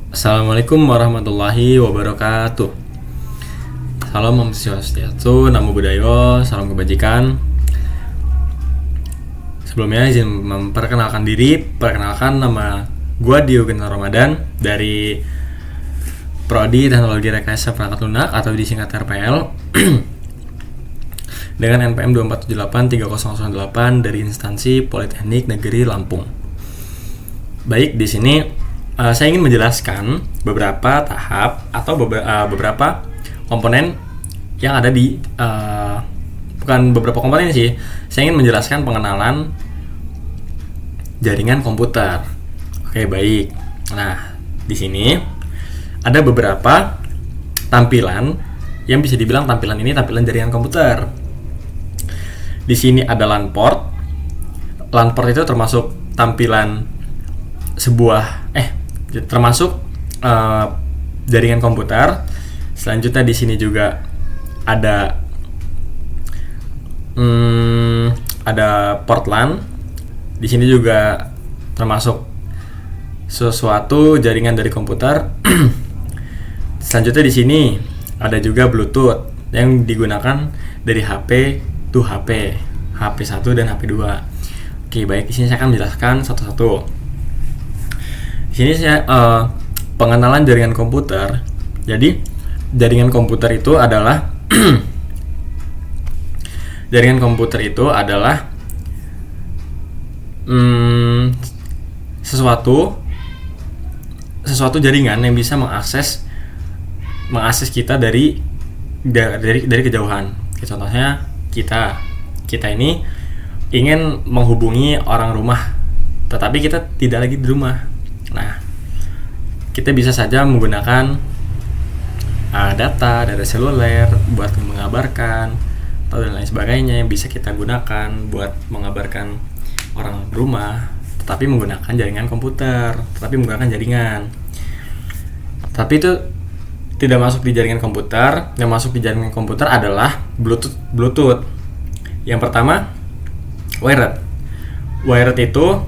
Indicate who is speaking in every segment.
Speaker 1: Assalamualaikum warahmatullahi wabarakatuh. Salam Om Swastiastu, Namo Buddhaya, salam kebajikan. Sebelumnya izin memperkenalkan diri. Perkenalkan, nama gua Dio Gena Ramadan dari Prodi Teknologi Rekayasa Perangkat Lunak atau disingkat RPL dengan NPM 24783008 dari instansi Politeknik Negeri Lampung. Baik, di sini saya ingin menjelaskan beberapa tahap atau beberapa komponen yang ada di bukan beberapa komponen sih. Saya ingin menjelaskan pengenalan jaringan komputer. Oke, baik. Nah, di sini ada beberapa tampilan yang bisa dibilang tampilan ini tampilan jaringan komputer. Di sini ada LAN port. LAN port itu termasuk tampilan termasuk jaringan komputer. Selanjutnya di sini juga ada port LAN. Di sini juga termasuk sesuatu jaringan dari komputer. Selanjutnya di sini ada juga Bluetooth yang digunakan dari HP to HP, HP 1 dan HP 2. Oke, baik, di sini saya akan menjelaskan satu-satu. Di sini saya pengenalan jaringan komputer. Jadi jaringan komputer itu adalah sesuatu jaringan yang bisa mengakses kita dari kejauhan. Contohnya kita ini ingin menghubungi orang rumah, tetapi kita tidak lagi di rumah. Nah, kita bisa saja menggunakan data seluler buat mengabarkan atau dan lain sebagainya yang bisa kita gunakan buat mengabarkan orang rumah, tetapi menggunakan jaringan komputer, Tapi itu tidak masuk di jaringan komputer. Yang masuk di jaringan komputer adalah Bluetooth. Yang pertama, wired. Wired itu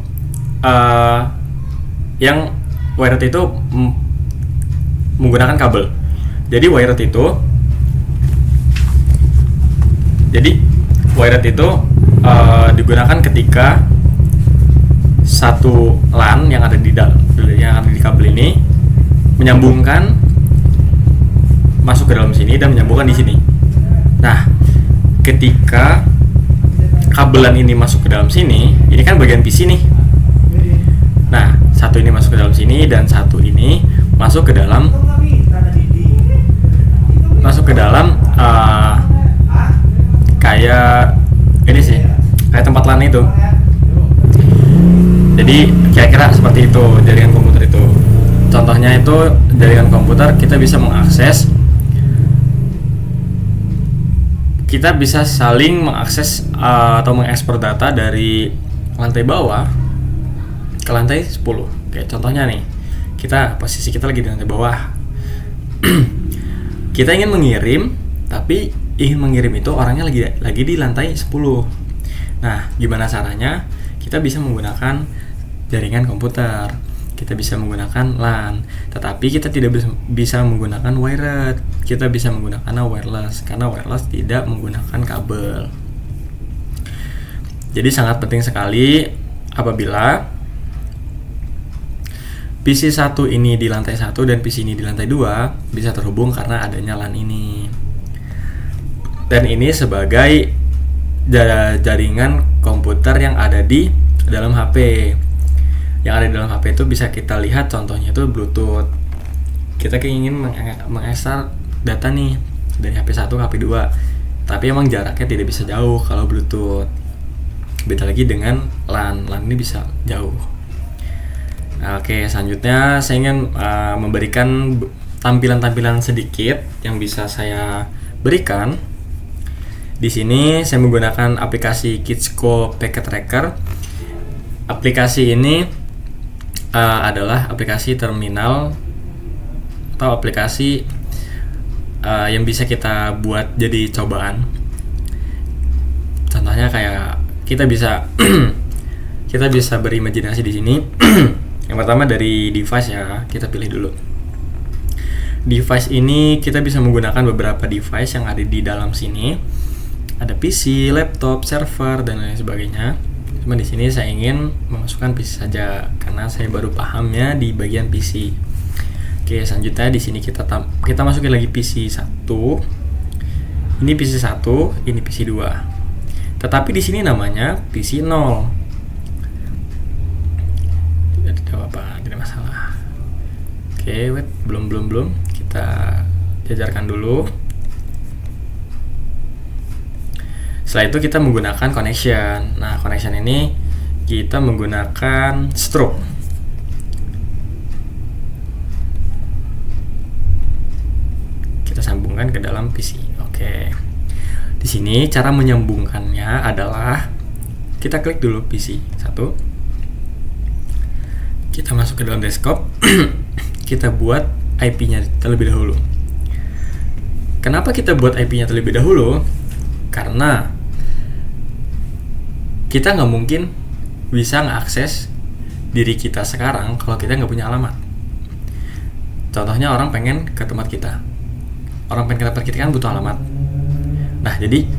Speaker 1: menggunakan kabel. Jadi wired itu digunakan ketika satu LAN yang ada di kabel ini menyambungkan masuk ke dalam sini dan menyambungkan di sini. Nah, ketika kabelan ini masuk ke dalam sini, ini kan bagian PC nih. Nah, satu ini masuk ke dalam sini dan satu ini masuk ke dalam kayak ini sih, kayak tempat LAN itu. Jadi kira-kira seperti itu jaringan komputer itu. Contohnya itu jaringan komputer kita bisa saling mengakses atau mengekspor data dari lantai bawah ke lantai 10. Kayak contohnya nih, posisi kita lagi di lantai bawah. Kita ingin mengirim, tapi ingin mengirim itu orangnya lagi di lantai 10. Nah, gimana caranya? Kita bisa menggunakan jaringan komputer. Kita bisa menggunakan LAN, tetapi kita tidak bisa menggunakan wired. Kita bisa menggunakan wireless, karena wireless tidak menggunakan kabel. Jadi sangat penting sekali apabila PC 1 ini di lantai 1 dan PC ini di lantai 2 bisa terhubung karena adanya LAN ini. Dan ini sebagai jaringan komputer yang ada di dalam HP. Yang ada di dalam HP itu bisa kita lihat contohnya itu Bluetooth. Kita ingin mengekstrak data nih dari HP 1 ke HP 2. Tapi emang jaraknya tidak bisa jauh kalau Bluetooth. Beda lagi dengan LAN. LAN ini bisa jauh. Nah, oke, selanjutnya saya ingin memberikan tampilan-tampilan sedikit yang bisa saya berikan. Di sini saya menggunakan aplikasi Kidsco Packet Tracker. Aplikasi ini adalah aplikasi terminal atau aplikasi yang bisa kita buat jadi cobaan. Contohnya kayak kita bisa berimajinasi di sini. Yang pertama dari device ya, kita pilih dulu. Device ini kita bisa menggunakan beberapa device yang ada di dalam sini. Ada PC, laptop, server, dan lain sebagainya. Cuma di sini saya ingin memasukkan PC saja karena saya baru pahamnya di bagian PC. Oke, selanjutnya di sini kita masukin lagi PC 1. Ini PC 1, ini PC 2. Tetapi di sini namanya PC 0. Tidak apa-apa, tidak masalah. Oke, wait, belum. Kita jajarkan dulu. Setelah itu kita menggunakan connection. Nah, connection ini kita menggunakan stroke. Kita sambungkan ke dalam PC. Oke. Di sini cara menyambungkannya adalah kita klik dulu PC 1. Kita masuk ke dalam desktop. Kita buat IP-nya terlebih dahulu. Kenapa kita buat IP-nya terlebih dahulu? Karena kita nggak mungkin bisa ngeakses diri kita sekarang kalau kita nggak punya alamat. Contohnya orang pengen ke tempat kita. Orang pengen ke tempat kita kan butuh alamat. Nah, jadi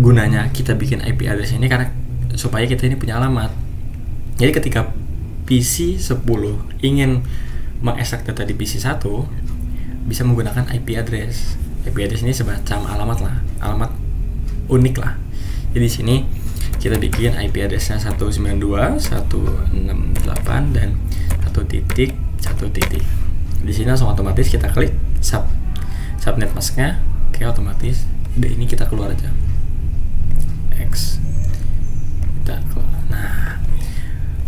Speaker 1: gunanya kita bikin IP address ini karena supaya kita ini punya alamat. Jadi ketika PC 10 ingin mengekstrak data di PC 1, bisa menggunakan IP address. IP address ini semacam alamat lah, alamat unik lah. Jadi di sini kita bikin IP address-nya 192.168 dan 1.1. Di sini langsung otomatis kita klik subnet mask-nya. Oke, otomatis. Udah, ini kita keluar aja. X. Kita keluar. Nah,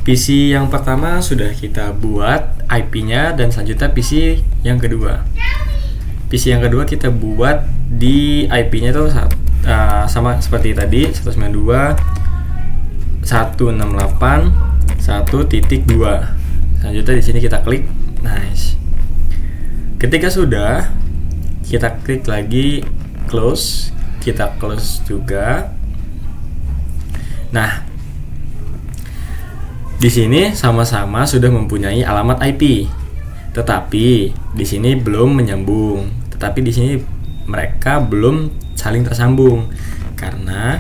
Speaker 1: PC yang pertama sudah kita buat IP-nya dan selanjutnya PC yang kedua. PC yang kedua kita buat di IP-nya itu sama seperti tadi 192.168.1.2. Selanjutnya di sini kita klik, nice. Ketika sudah, kita klik lagi close, kita close juga. Nah, di sini sama-sama sudah mempunyai alamat IP, tetapi di sini belum menyambung. Tetapi di sini mereka belum saling tersambung karena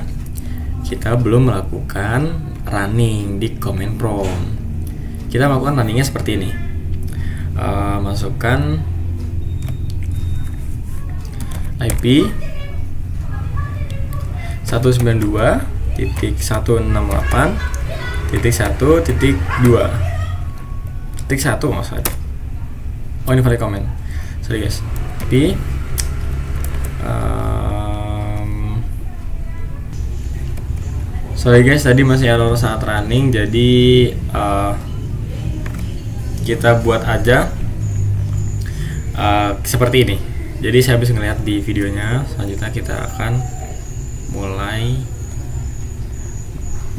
Speaker 1: kita belum melakukan running di command prompt. Kita melakukan runningnya seperti ini. Masukkan IP 192.168.1.2.1 maksudnya. Oh, ini valid comment. Sorry guys. IP sorry guys, tadi masih error saat running, jadi kita buat aja seperti ini. Jadi saya bisa ngelihat di videonya. Selanjutnya kita akan mulai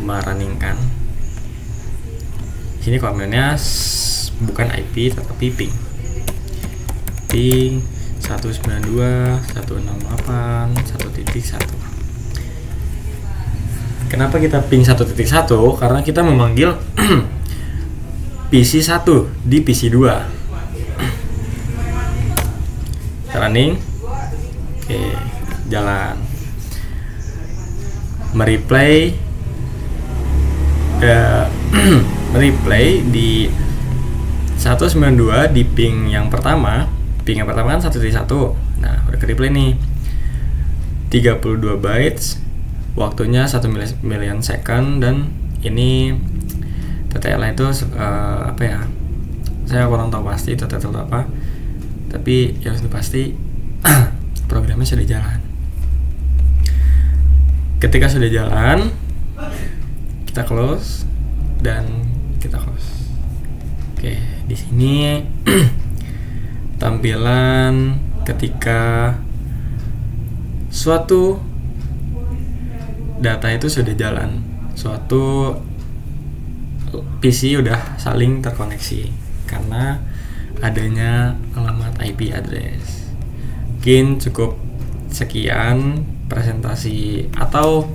Speaker 1: merunningkan. Sini komennya bukan IP tetapi ping 192.168.1.1. Kenapa kita ping 1.1? Karena kita memanggil PC 1 di PC 2. Running. Oke, jalan. Mereplay mereplay di 192 di ping yang pertama. Ping yang pertama kan 1.1. Nah, udah ke replay nih. 32 bytes. Waktunya 1 million second dan ini TTL itu apa ya? Saya kurang tahu pasti TTL itu apa. Tapi yang sudah pasti programnya sudah jalan. Ketika sudah jalan, kita close dan kita close. Oke, di sini tampilan ketika suatu data itu sudah jalan, suatu PC udah saling terkoneksi karena adanya alamat IP address. Mungkin cukup sekian presentasi atau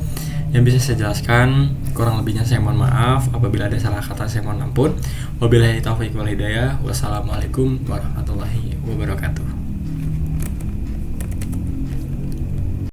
Speaker 1: yang bisa saya jelaskan. Kurang lebihnya saya mohon maaf. Apabila ada salah kata saya mohon ampun. Wabillahi taufiq wal hidayah. Wassalamualaikum warahmatullahi wabarakatuh.